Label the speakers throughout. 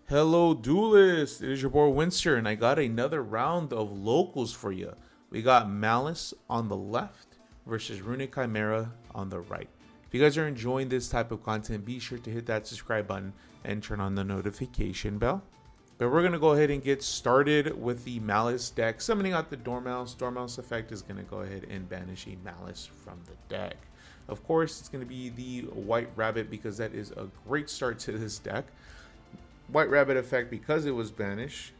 Speaker 1: Hello, duelists! It is your boy Winster, and I got another round of locals for you. We got Maliss on the left versus Runick Chimera on the right. If you guys are enjoying this type of content, be sure to hit that subscribe button and turn on the notification bell. But we're going to go ahead and get started with the Maliss deck. Summoning out the Dormouse. Dormouse effect is going to go ahead and banish a Maliss from the deck. Of course, it's going to be the White Rabbit because that is a great start to this deck. White Rabbit effect because it was banished.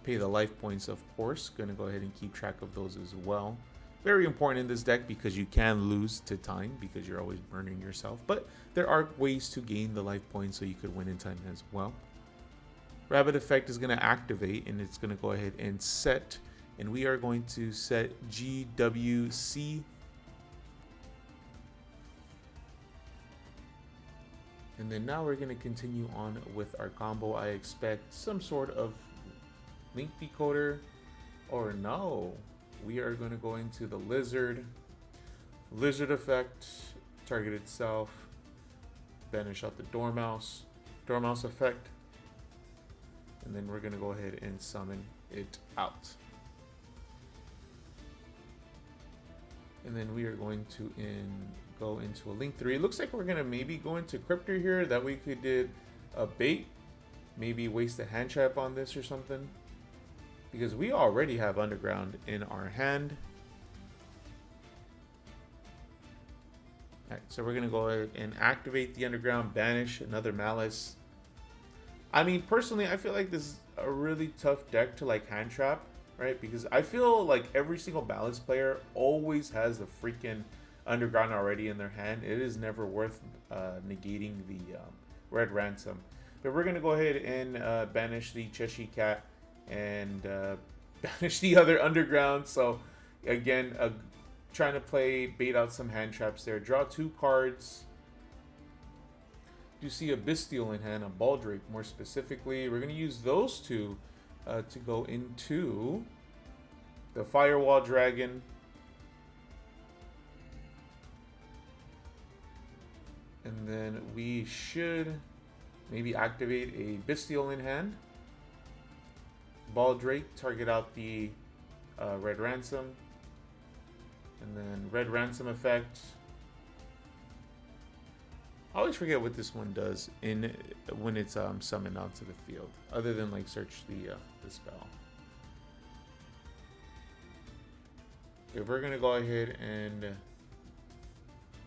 Speaker 1: Pay the life points, of course. Going to go ahead and keep track of those as well. Very important in this deck because you can lose to time because you're always burning yourself. But there are ways to gain the life points so you could win in time as well. Rabbit effect is going to activate and it's going to go ahead and set. And we are going to set GWC. And then now we're going to continue on with our combo. I expect some sort of link decoder, or no, we are going to go into the lizard effect, target itself, banish out the dormouse effect, and then we're going to go ahead and summon it out. And then we are going to go into a link 3. It looks like we're gonna maybe go into Cryptor here. That we could did a bait, maybe waste a hand trap on this or something, because we already have Underground in our hand. All right, so we're gonna go ahead and activate the Underground, banish another Maliss. I mean, personally, I feel like this is a really tough deck to like hand trap, right? Because I feel like every single Maliss player always has the freaking Underground already in their hand. It is never worth negating the red ransom. But we're gonna go ahead and banish the Cheshire Cat and banish the other Underground. So again, trying to bait out some hand traps there. Draw 2 cards. You see a Bestial in hand, a Baldrake more specifically. We're gonna use those two to go into the Firewall Dragon. And then we should maybe activate a Bestial in hand. Baldrake, target out the Red Ransom. And then Red Ransom effect. I always forget what this one does when it's summoned onto the field, other than like search the spell. Okay, we're gonna go ahead and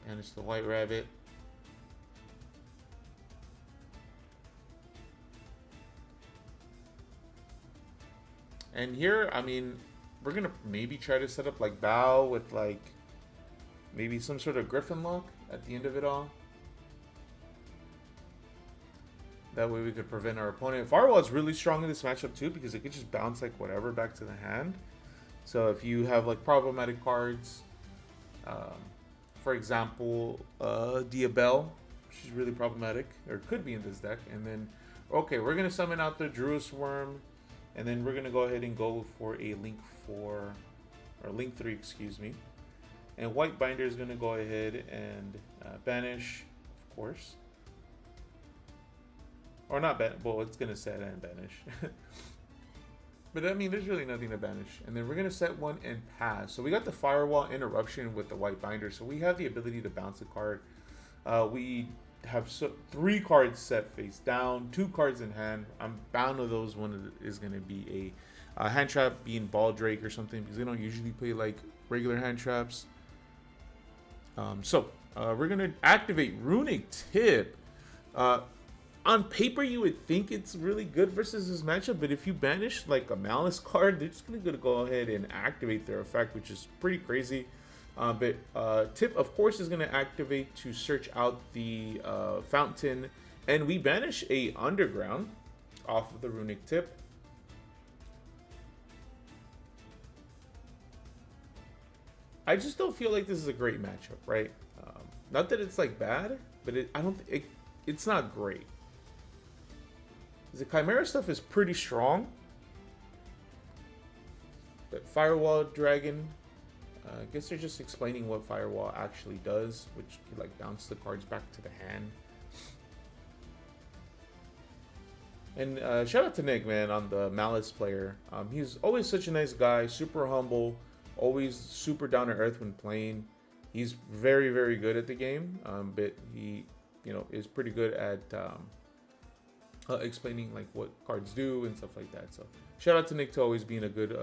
Speaker 1: banish the White Rabbit. And here, I mean, we're gonna maybe try to set up like Bow with like maybe some sort of Griffin lock at the end of it all. That way we could prevent our opponent. Firewall is really strong in this matchup too because it could just bounce like whatever back to the hand. So if you have like problematic cards, for example, Diabelle, she's really problematic, or could be in this deck. And then, okay, we're gonna summon out the Druis Worm, and then we're gonna go ahead and go for a link 4, or link 3, excuse me. And White Binder is gonna go ahead and banish, of course. Or not banish, well, it's gonna set and banish. But I mean, there's really nothing to banish. And then we're gonna set one and pass. So we got the Firewall Interruption with the White Binder. So we have the ability to bounce a card. We have 3 cards set face down, 2 cards in hand. I'm bound to those. One is gonna be a hand trap, being Baldrake or something, because they don't usually play like regular hand traps. We're gonna activate Runick Tip. On paper, you would think it's really good versus this matchup, but if you banish like a Maliss card, they're just gonna go ahead and activate their effect, which is pretty crazy. Tip, of course, is gonna activate to search out the fountain, and we banish a Underground off of the Runick Tip. I just don't feel like this is a great matchup, right? Not that it's like bad, but it's not great. The Chimera stuff is pretty strong. But Firewall Dragon, I guess they're just explaining what Firewall actually does, which could like bounce the cards back to the hand. And shout out to Nick, man, on the Maliss player. He's always such a nice guy, super humble, always super down to earth when playing. He's very, very good at the game, but he, is pretty good at explaining like what cards do and stuff like that. So shout out to Nick to always being a good,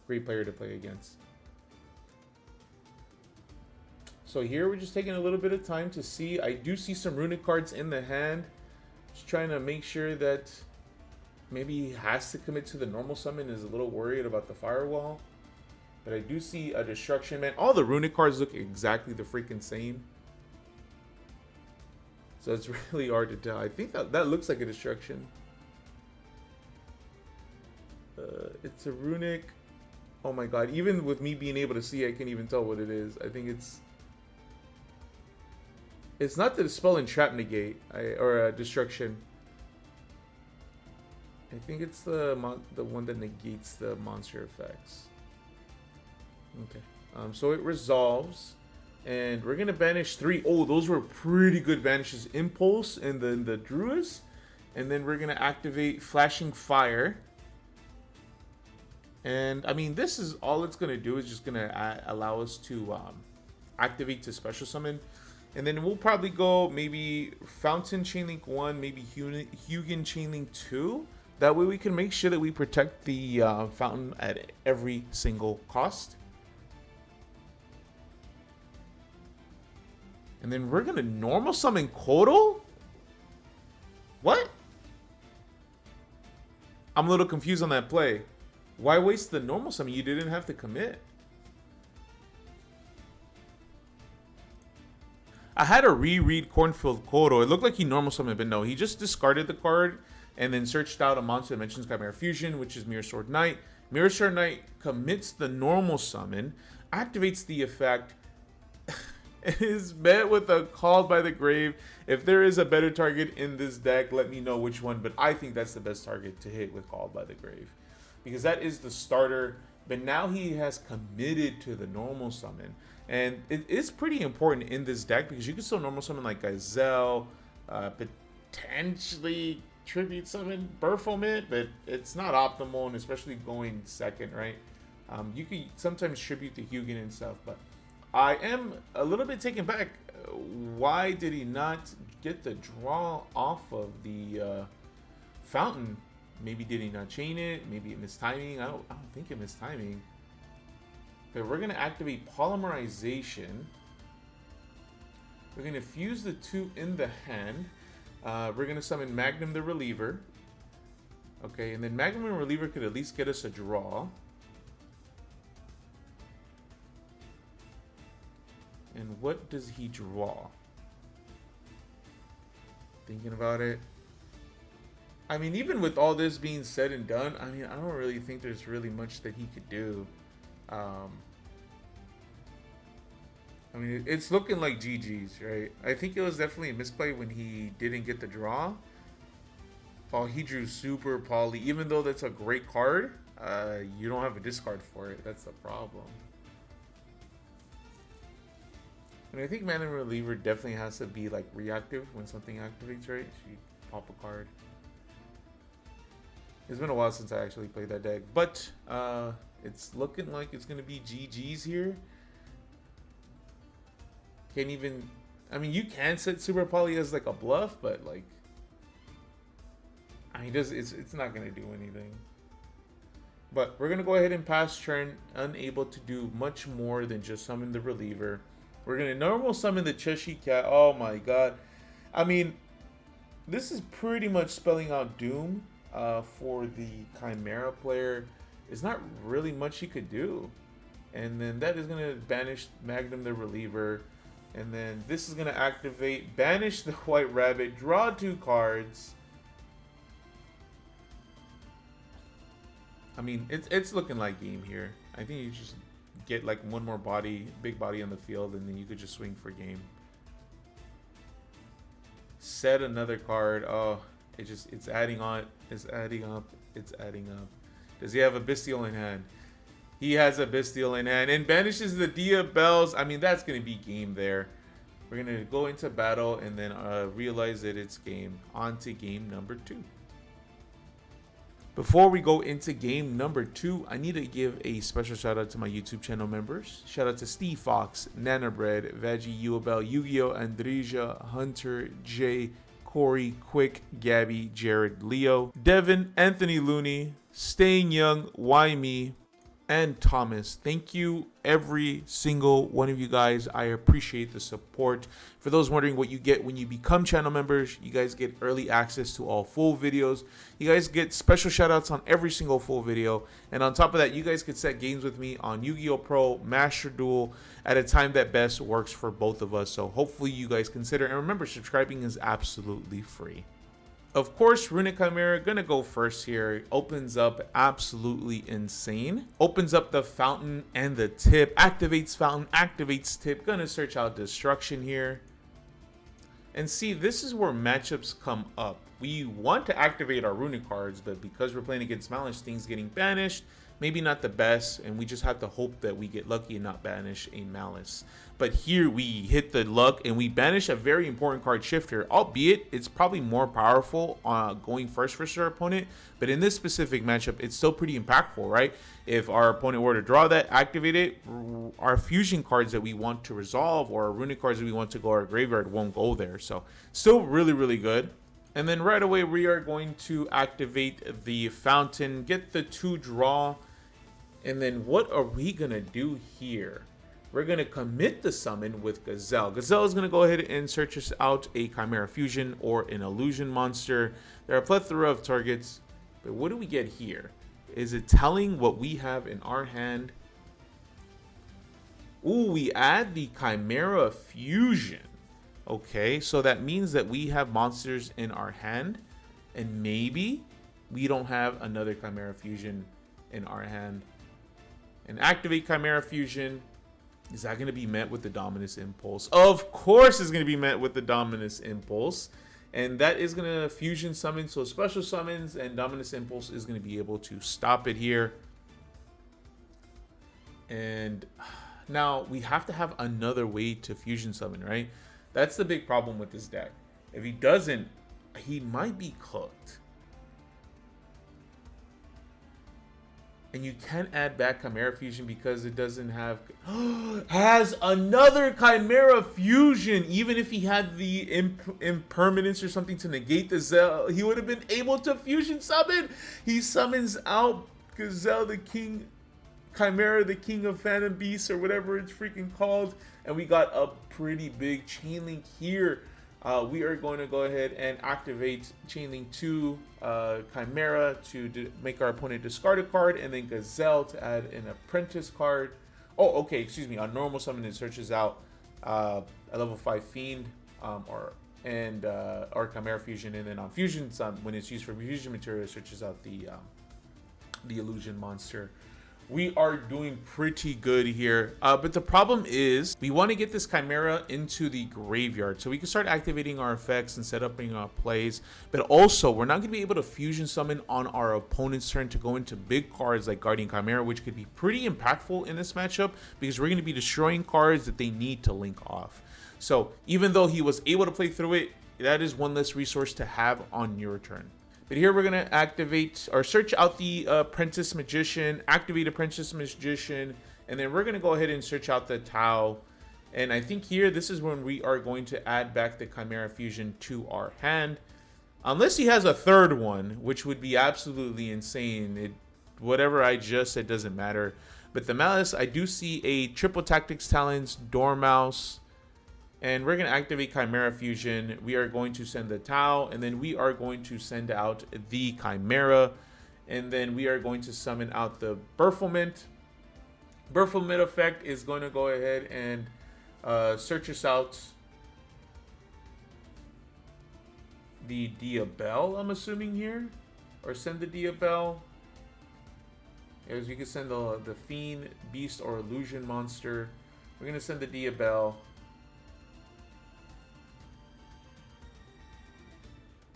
Speaker 1: great player to play against. So here we're just taking a little bit of time to see. I do see some Runick cards in the hand. Just trying to make sure that maybe he has to commit to the normal summon. Is a little worried about the firewall. But I do see a destruction, man. All the Runick cards look exactly the freaking same. So it's really hard to tell. I think that looks like a destruction. It's a Runick. Oh my god. Even with me being able to see, I can't even tell what it is. I think it's not the Dispel and Trap Negate or Destruction. I think it's the one that negates the monster effects. Okay. So it resolves. And we're going to banish 3. Oh, those were pretty good banishes. Impulse and then the Druids. And then we're going to activate Flashing Fire. And, I mean, this is all it's going to do is just going to allow us to activate to special summon. And then we'll probably go maybe Fountain Chainlink 1, maybe Hugin Chainlink 2. That way we can make sure that we protect the Fountain at every single cost. And then we're going to normal summon Kodo? What? I'm a little confused on that play. Why waste the normal summon? You didn't have to commit. I had to reread Cornfield Kodo. It looked like he normal summoned, but no. He just discarded the card and then searched out a monster that mentions Chimera Fusion, which is Mirror Sword Knight. Mirror Sword Knight commits the normal summon, activates the effect, is met with a Called by the Grave. If there is a better target in this deck, let me know which one, but I think that's the best target to hit with Called by the Grave, because that is the starter. But now he has committed to the normal summon, and it is pretty important in this deck because you can still normal summon like Gazelle, potentially tribute summon Baphomet, but it's not optimal, and especially going second, right? You could sometimes tribute the Hugin and stuff, but I am a little bit taken back. Why did he not get the draw off of the Fountain? Maybe did he not chain it? Maybe it missed timing. I don't think it missed timing. But we're gonna activate Polymerization. We're gonna fuse the 2 in the hand. We're gonna summon Magnum the Reliever. Okay, and then Magnum the Reliever could at least get us a draw. And what does he draw? Thinking about it. I mean, even with all this being said and done, I mean, I don't really think there's really much that he could do. I mean, it's looking like GG's, right? I think it was definitely a misplay when he didn't get the draw. Oh, he drew Super Poly. Even though that's a great card, you don't have a discard for it. That's the problem. And I think Man and Reliever definitely has to be like reactive when something activates, right? So you pop a card. It's been a while since I actually played that deck, but it's looking like it's gonna be GG's here. Can't even. I mean, you can set Super Poly as like a bluff, but like, I mean, it's not gonna do anything. But we're gonna go ahead and pass turn, unable to do much more than just summon the Reliever. We're going to normal summon the Cheshire Cat. Oh my god. I mean, this is pretty much spelling out doom for the Chimera player. There's not really much he could do. And then that is going to banish Magnum the Reliever. And then this is going to activate, banish the White Rabbit, draw 2 cards. I mean, it's looking like game here. I think you just get like one more big body on the field, and then you could just swing for game. Set another card. Oh, it's adding on. It's adding up. It's adding up. Does he have a Bestial in hand? He has a Bestial in hand and banishes the Dia Bells. I mean, that's gonna be game there. We're gonna go into battle and then realize that it's game. On to game number 2. Before we go into game number 2, I need to give a special shout out to my YouTube channel members. Shout out to Steve Fox, Nanabread, Veggie, Uabel, Yu-Gi-Oh, Andrija, Hunter, Jay, Corey, Quick, Gabby, Jared, Leo, Devin, Anthony Looney, Staying Young, Why Me, and Thomas. Thank you, every single one of you guys. I appreciate the support. For those wondering what you get when you become channel members, you guys get early access to all full videos. You guys get special shout outs on every single full video. And on top of that, you guys could set games with me on Yu-Gi-Oh! Pro, Master Duel at a time that best works for both of us. So hopefully you guys consider. And remember, subscribing is absolutely free. Of course, Runick Chimera gonna go first here. Opens up absolutely insane. Opens up the fountain and the tip. Activates fountain, activates tip. Gonna search out destruction here. And see, this is where matchups come up. We want to activate our Runick cards, but because we're playing against Maliss, things getting banished, maybe not the best, and we just have to hope that we get lucky and not banish a Maliss. But here we hit the luck and we banish a very important card Shifter, albeit it's probably more powerful going first versus our opponent. But in this specific matchup, it's still pretty impactful, right? If our opponent were to draw that, activate it, our fusion cards that we want to resolve or our Runick cards that we want to go our graveyard won't go there. So still really, really good. And then right away, we are going to activate the fountain, get the 2 draw. And then what are we going to do here? We're going to commit the summon with Gazelle. Gazelle is going to go ahead and search us out a Chimera Fusion or an Illusion monster. There are a plethora of targets. But what do we get here? Is it telling what we have in our hand? Ooh, we add the Chimera Fusion. Okay, so that means that we have monsters in our hand. And maybe we don't have another Chimera Fusion in our hand. And activate Chimera Fusion. Is that going to be met with the Dominus Impulse? Of course it's going to be met with the Dominus Impulse. And that is going to fusion summon. So special summons and Dominus Impulse is going to be able to stop it here. And now we have to have another way to fusion summon, right? That's the big problem with this deck. If he doesn't, he might be cooked. And you can't add back Chimera Fusion because it doesn't have... has another Chimera Fusion! Even if he had the impermanence or something to negate the Zell, he would have been able to fusion summon! He summons out Gazelle, the King... Chimera, the King of Phantom Beasts, or whatever it's freaking called. And we got a pretty big chain link here. We are going to go ahead and activate Chainlink 2 Chimera to make our opponent discard a card, and then Gazelle to add an Apprentice card. Oh, okay, excuse me. On normal summon, it searches out a level 5 Fiend or Chimera Fusion, and then on Fusion Summon, when it's used for fusion material, it searches out the Illusion monster. We are doing pretty good here, but the problem is we want to get this Chimera into the graveyard so we can start activating our effects and set up our plays. But also, we're not going to be able to fusion summon on our opponent's turn to go into big cards like Guardian Chimera, which could be pretty impactful in this matchup because we're going to be destroying cards that they need to link off. So even though he was able to play through it, that is one less resource to have on your turn. But here we're going to activate or search out the Apprentice Magician, activate Apprentice Magician, and then we're going to go ahead and search out the Tau. And I think here, this is when we are going to add back the Chimera Fusion to our hand. Unless he has a third one, which would be absolutely insane. Whatever I just said doesn't matter. But the Maliss, I do see a Triple Tactics Talents, Dormouse. And we're going to activate Chimera Fusion. We are going to send the Tau, and then we are going to send out the Chimera. And then we are going to summon out the Berfelment. Berfelment effect is going to go ahead and search us out the Diabell, I'm assuming here. Or send the Diabell. As we can send the Fiend, Beast, or Illusion monster. We're going to send the Diabell.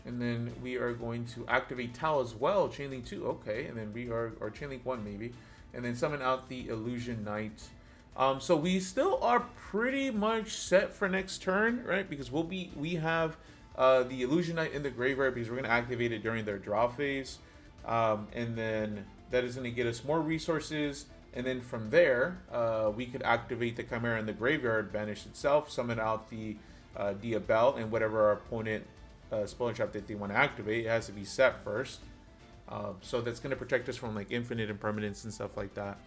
Speaker 1: And then we are going to activate Tau as well, Chainlink 2, okay, and then we are, or Chainlink 1 maybe, and then summon out the Illusion Knight. So we still are pretty much set for next turn, right? Because we have the Illusion Knight in the graveyard because we're going to activate it during their draw phase. And then that is going to get us more resources. And then from there, we could activate the Chimera in the graveyard, banish itself, summon out the Diabel, and whatever our opponent spell trap that they want to activate. It has to be set first. So that's going to protect us from like infinite impermanence and stuff like that.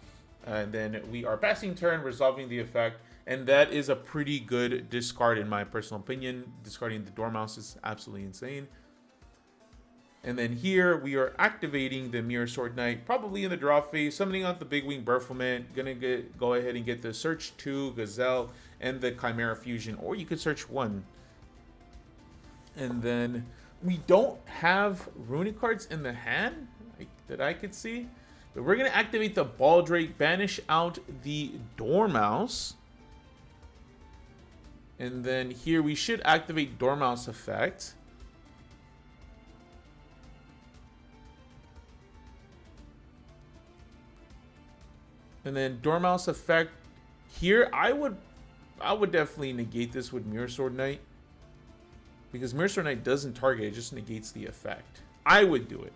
Speaker 1: And then we are passing turn, resolving the effect. And that is a pretty good discard in my personal opinion. Discarding the Dormouse is absolutely insane. And then here we are activating the Mirror Sword Knight, probably in the draw phase, summoning out the Big Wing Berfelment. Gonna go ahead and get the Search 2, Gazelle, and the Chimera Fusion, or you could search 1. And then we don't have Runick cards in the hand that I could see. But we're gonna activate the Baldrake, banish out the Dormouse. And then here we should activate Dormouse effect. And then Dormouse effect here, I would definitely negate this with Mirror Sword Knight. Because Mirror Sword Knight doesn't target, it just negates the effect. I would do it.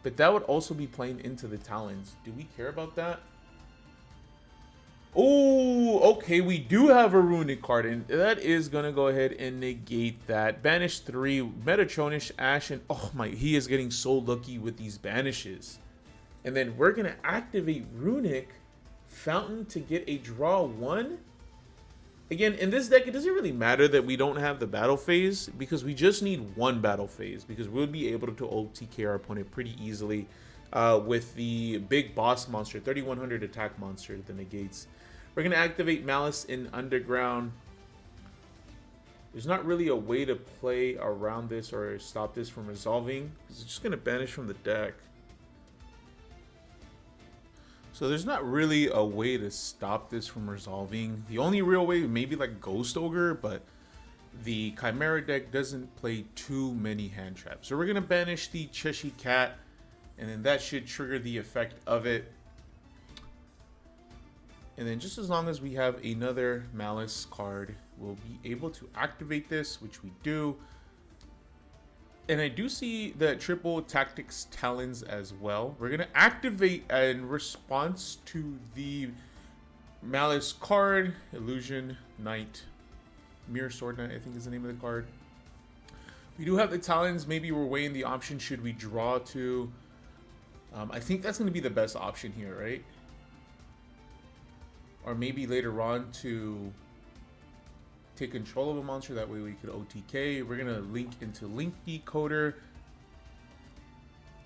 Speaker 1: But that would also be playing into the Talons. Do we care about that? Oh, okay, we do have a Runick card, and that is going to go ahead and negate that. Banish 3, Metatronish, Ash, and oh my, he is getting so lucky with these banishes. And then we're going to activate Runick Fountain to get a draw 1. Again, in this deck, it doesn't really matter that we don't have the battle phase, because we just need one battle phase, because we'll be able to OTK our opponent pretty easily with the big boss monster, 3100 attack monster that negates. We're going to activate Maliss in Underground. There's not really a way to play around this or stop this from resolving, because it's just going to banish from the deck. So there's not really a way to stop this from resolving. The only real way, maybe like Ghost Ogre, but the Chimera deck doesn't play too many hand traps. So we're going to banish the Cheshire Cat, and then that should trigger the effect of it. And then just as long as we have another Maliss card, we'll be able to activate this, which we do. And I do see the triple tactics talons as well. We're going to activate in response to the Maliss card, Illusion Knight, Mirror Sword Knight, I think is the name of the card. We do have the talons. Maybe we're weighing the option, should we draw to? I think that's going to be the best option here, right? Or maybe later on to take control of a monster, that way we could OTK. We're gonna link into Link Decoder,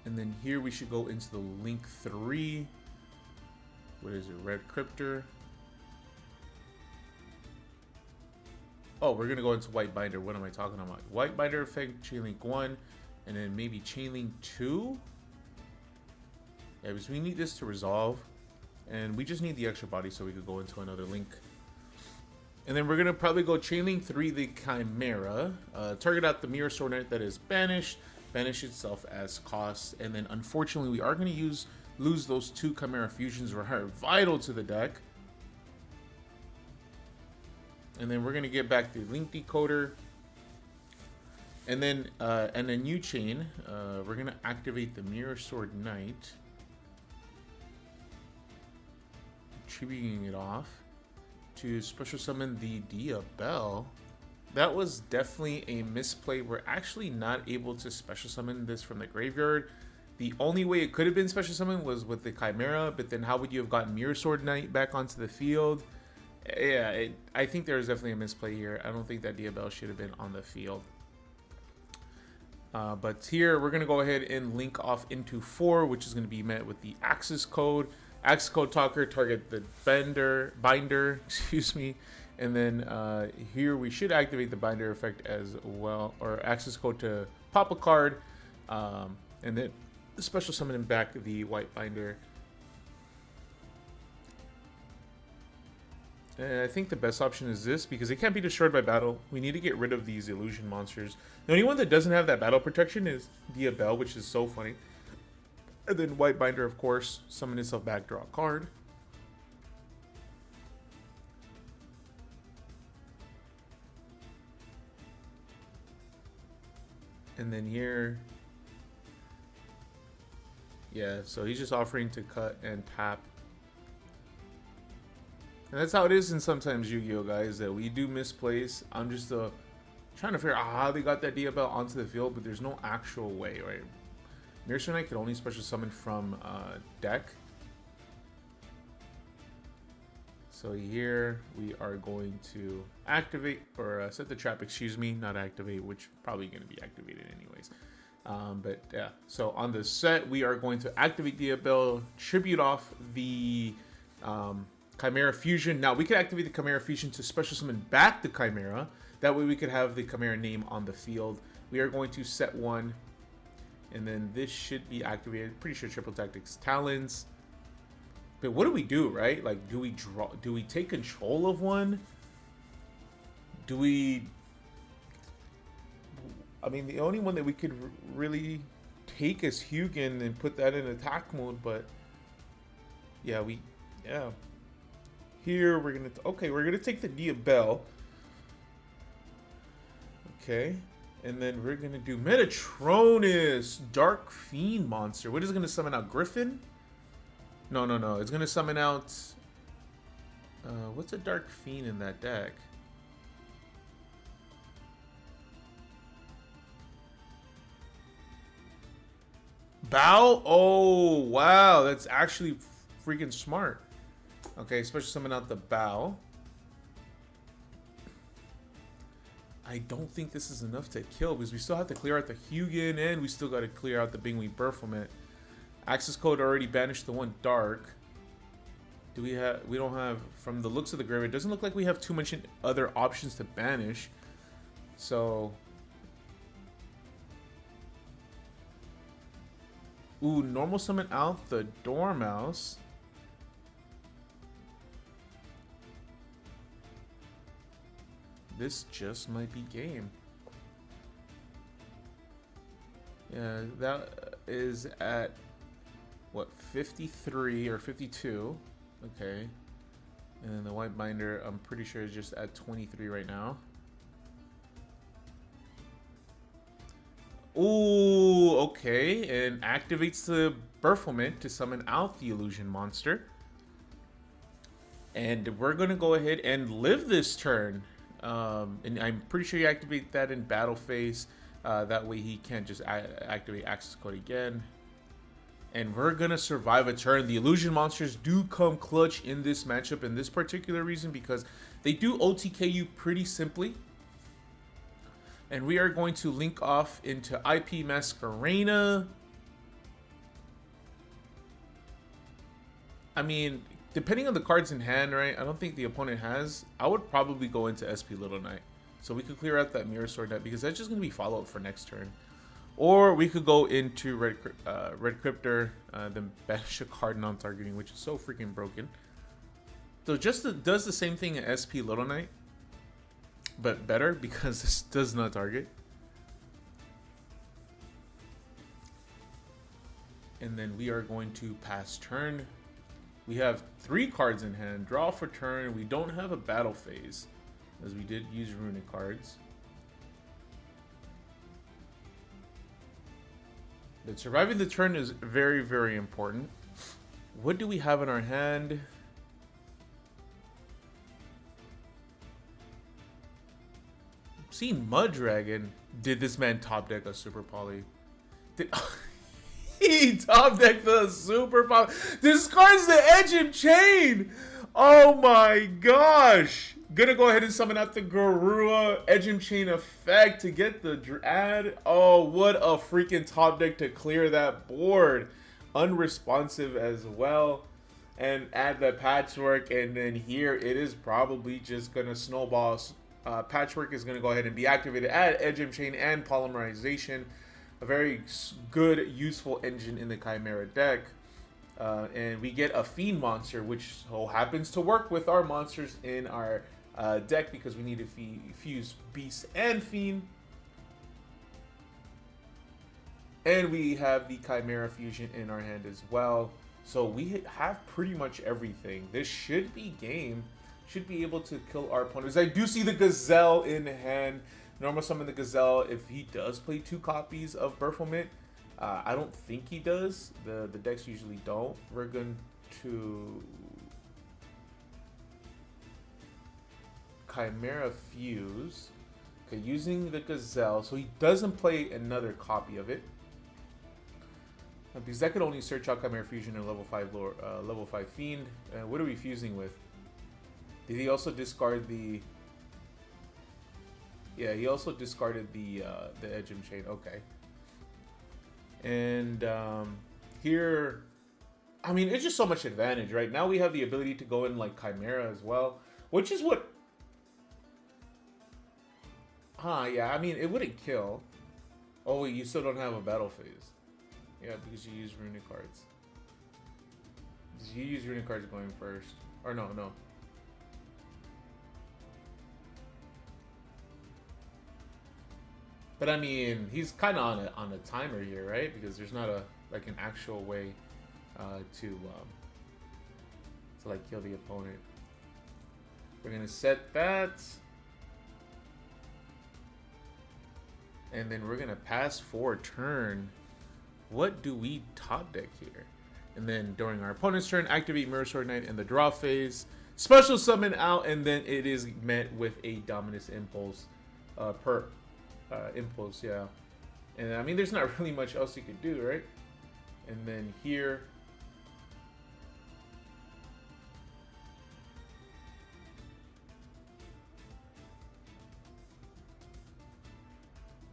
Speaker 1: and then here we should go into the Link 3. What is it? Red Cryptor. Oh, we're gonna go into White Binder. What am I talking about? White Binder effect, Chainlink 1, and then maybe Chainlink 2. Yeah, because we need this to resolve. And we just need the extra body so we could go into another link. And then we're going to probably go Chainlink 3, the Chimera. Target out the Mirror Sword Knight that is banished. Banish itself as cost. And then unfortunately we are going to lose those 2 Chimera Fusions, which are vital to the deck. And then we're going to get back the Link Decoder. And then a new chain. We're going to activate the Mirror Sword Knight. Tributing it off to special summon the Diabel. That was definitely a misplay. We're actually not able to special summon this from the graveyard. The only way it could have been special summoned was with the Chimera, but then how would you have gotten Mirror Sword Knight back onto the field? Yeah, I think there's definitely a misplay here. I don't think that Diabel should have been on the field. But here we're going to go ahead and link off into 4, which is going to be met with the Axis Code. Axis Code Talker, target the binder, excuse me. And then here we should activate the binder effect as well, or Axis Code to pop a card. And then special summon back the white binder. And I think the best option is this, because it can't be destroyed by battle. We need to get rid of these illusion monsters. The only one that doesn't have that battle protection is Diabel, which is so funny. And then White Binder, of course, summon itself back, draw a card. And then here, yeah, so he's just offering to cut and tap. And that's how it is in sometimes Yu-Gi-Oh, guys, that we do misplace. I'm just trying to figure out how they got that Diabell onto the field, but there's no actual way, right? Maliss Knight can only special summon from deck. So here we are going to activate, or set the trap, excuse me, not activate, which probably going to be activated anyways. But yeah, so on the set, we are going to activate Diabell, tribute off the Chimera Fusion. Now, we could activate the Chimera Fusion to special summon back the Chimera. That way we could have the Chimera name on the field. We are going to set one, and then this should be activated. Pretty sure Triple Tactics Talons. But what do we do, right? Like, do we draw? Do we take control of one? Do we... I mean, the only one that we could really take is Hugin and put that in attack mode, but... Yeah, yeah. Here, we're gonna... Okay, we're gonna take the Diabell. Okay. And then we're gonna do Metatronus, Dark Fiend monster. What is it gonna summon out? Griffin? No. It's gonna summon out... what's a Dark Fiend in that deck? Bow? Oh, wow. That's actually freaking smart. Okay, special summon out the Bow. I don't think this is enough to kill because we still have to clear out the Hugin and we still got to clear out the Bingwing Berfelmet. Access code already banished the one dark. Do we have... We don't have... From the looks of the graveyard, it doesn't look like we have too much other options to banish. So... Ooh, normal summon out the Dormouse. This just might be game. Yeah, that is at... What, 53 or 52? Okay. And then the white binder, I'm pretty sure is just at 23 right now. Ooh, okay. And activates the Berfelmet to summon out the illusion monster. And we're going to go ahead and live this turn. And I'm pretty sure you activate that in battle phase. That way he can't just activate access code again. And we're going to survive a turn. The illusion monsters do come clutch in this matchup in this particular reason because they do OTK you pretty simply. And we are going to link off into IP Masquerena. I mean, depending on the cards in hand, right? I don't think the opponent has. I would probably go into SP Little Knight. So we could clear out that Mirror Sword deck because that's just going to be follow-up for next turn. Or we could go into Red Cryptor, then banish a card non-targeting, which is so freaking broken. So just does the same thing as SP Little Knight, but better because this does not target. And then we are going to pass turn. We have 3 cards in hand. Draw for turn. We don't have a battle phase, as we did use Runick cards. But surviving the turn is very, very important. What do we have in our hand? I'm seeing Mud Dragon. Did this man top deck a Super Poly? He top decked the Super Poly. Discards the Edge and Chain. Oh my gosh. Gonna go ahead and summon out the Garua Edge and Chain effect to get the Dread. Oh, what a freaking top deck to clear that board. Unresponsive as well. And add the Patchwork. And then here it is probably just gonna snowball. Patchwork is gonna go ahead and be activated. Add Edge and Chain and Polymerization. A very good, useful engine in the Chimera deck. And we get a Fiend monster, which so happens to work with our monsters in our deck because we need to fuse Beast and Fiend. And we have the Chimera Fusion in our hand as well. So we have pretty much everything. This should be game. Should be able to kill our opponents. I do see the Gazelle in hand. Normal summon the Gazelle. If he does play 2 copies of Berfelment, I don't think he does. The decks usually don't. We're going to Chimera Fuse. Okay, using the Gazelle, so he doesn't play another copy of it. Because that could only search out Chimera Fusion and level 5 lore, level 5 Fiend. What are we fusing with? Did he also discard the? Yeah, he also discarded the Edge and Chain. Okay. And here, I mean, it's just so much advantage, right? Now we have the ability to go in like Chimera as well, which is what. Yeah. I mean, it wouldn't kill. Oh wait, you still don't have a battle phase. Yeah, because you use Runick cards. You use Runick cards going first. Or no. But I mean, he's kind of on a timer here, right? Because there's not like an actual way to like kill the opponent. We're gonna set that, and then we're gonna pass for turn. What do we top deck here? And then during our opponent's turn, activate Mirror Sword Knight in the draw phase. Special summon out, and then it is met with a Dominus Impulse Impulse, yeah. And I mean, there's not really much else you could do, right? And then here,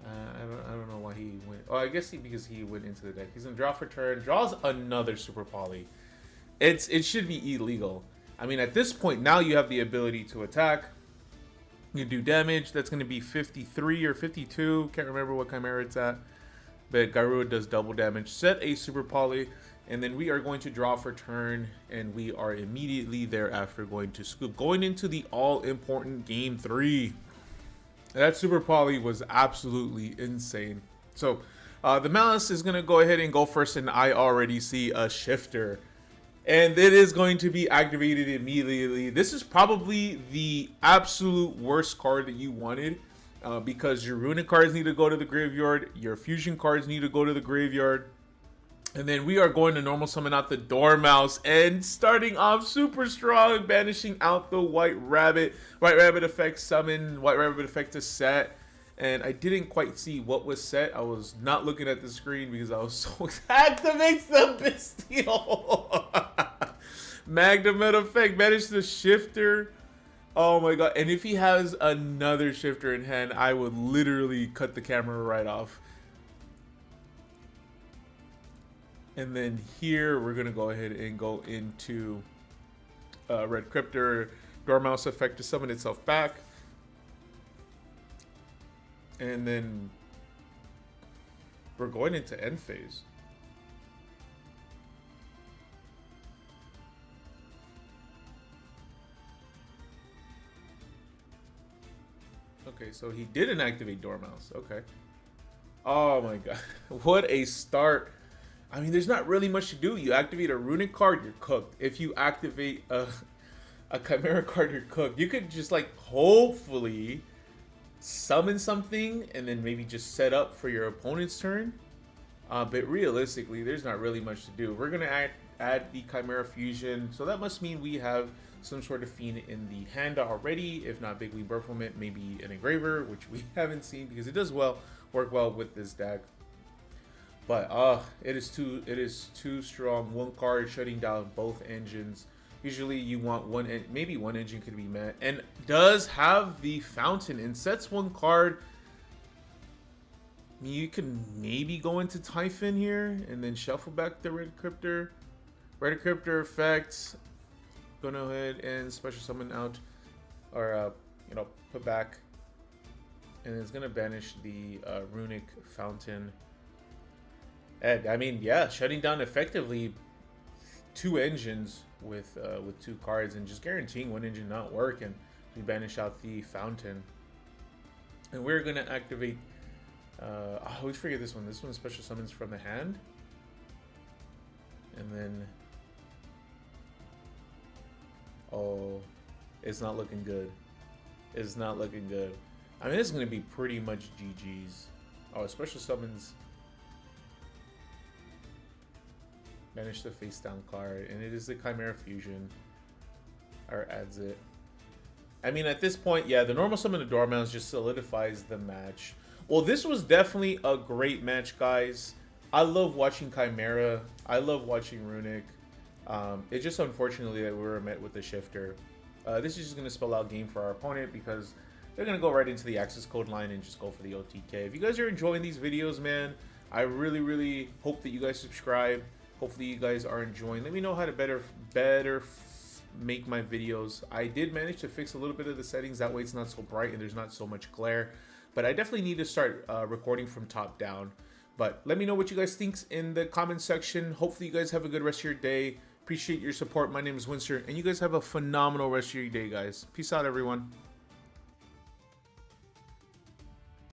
Speaker 1: I don't know why he went. Oh, I guess because he went into the deck. He's gonna draw for turn, draws another Super Poly. It should be illegal. I mean, at this point now you have the ability to attack. You do damage. That's gonna be 53 or 52. Can't remember what Chimera it's at. But Garua does double damage. Set a Super Poly, and then we are going to draw for turn, and we are immediately thereafter going to scoop. Going into the all-important Game 3. That Super Poly was absolutely insane. So, the Maliss is going to go ahead and go first, and I already see a Shifter. And it is going to be activated immediately. This is probably the absolute worst card that you wanted. Because your Runick cards need to go to the graveyard. Your Fusion cards need to go to the graveyard. And then we are going to normal summon out the Dormouse. And starting off super strong. Banishing out the White Rabbit. White Rabbit effect summon. White Rabbit effect to set. And I didn't quite see what was set. I was not looking at the screen because I was so... Activates the Bestial. Magnemite effect. Banish the Shifter. Oh my god. And if he has another Shifter in hand, I would literally cut the camera right off. And then here, we're going to go ahead and go into Red Cryptor. Dormouse effect to summon itself back. And then we're going into end phase. Okay, so he didn't activate Dormouse. Okay. Oh my god. What a start. I mean, there's not really much to do. You activate a Runick card, you're cooked. If you activate a Chimera card, you're cooked. You could just, like, hopefully summon something and then maybe just set up for your opponent's turn. But realistically, there's not really much to do. We're going to add the Chimera Fusion. So that must mean we have some sort of Fiend in the hand already. If not Big Wing Berfelment, maybe an Engraver, which we haven't seen because it does work well with this deck. But it is too strong. One card shutting down both engines. Usually you want maybe one engine could be met, and does have the Fountain and sets one card. I mean, you can maybe go into Typhon here and then shuffle back the Red Cryptor. Red Cryptor effects. Go ahead and special summon out, or put back, and it's gonna banish the Runick Fountain. And I mean, yeah, shutting down effectively two engines with 2 cards and just guaranteeing one engine not work, and we banish out the Fountain. And we're gonna activate. I always forget this one. This one special summons from the hand, and then it's not looking good. It's not looking good. I mean, this is going to be pretty much GG's. Oh, special summons. Banish the face down card. And it is the Chimera Fusion. Or adds it. I mean, at this point, yeah, the normal summon of Dormouse just solidifies the match. Well, this was definitely a great match, guys. I love watching Chimera. I love watching Runick. It's just unfortunately that we were met with the shifter. This is just going to spell out game for our opponent because they're going to go right into the access code line and just go for the OTK. If you guys are enjoying these videos, man, I really, really hope that you guys subscribe. Hopefully you guys are enjoying. Let me know how to better make my videos. I did manage to fix a little bit of the settings. That way it's not so bright and there's not so much glare. But I definitely need to start recording from top down. But let me know what you guys think in the comment section. Hopefully you guys have a good rest of your day. Appreciate your support. My name is Winsor, and you guys have a phenomenal rest of your day, guys. Peace out, everyone.